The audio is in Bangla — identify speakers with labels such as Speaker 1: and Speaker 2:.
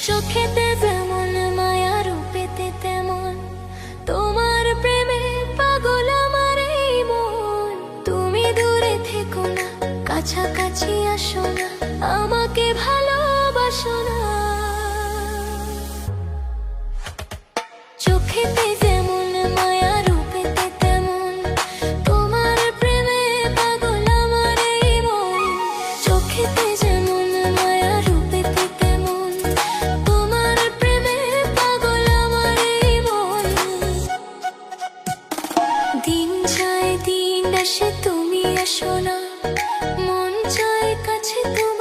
Speaker 1: চোখেতে যেমন মায়া, রূপেতে তেমন তোমার প্রেমে পাগল আমার এই মন। তুমি দূরে থেকো না, কাছাকাছি আসো না, আমাকে ভালোবাসো না। চোখেতে যেমন মায়া, রূপেতে তেমন তোমার প্রেমে পাগল আমার এই মন। চোখেতে যেমন মায়া, রূপেতে তেমন তোমার প্রেমে পাগল আমার এই মন। দিন যায় দিন আসে, তুমি আসো না, মন চায় কাছে তুমি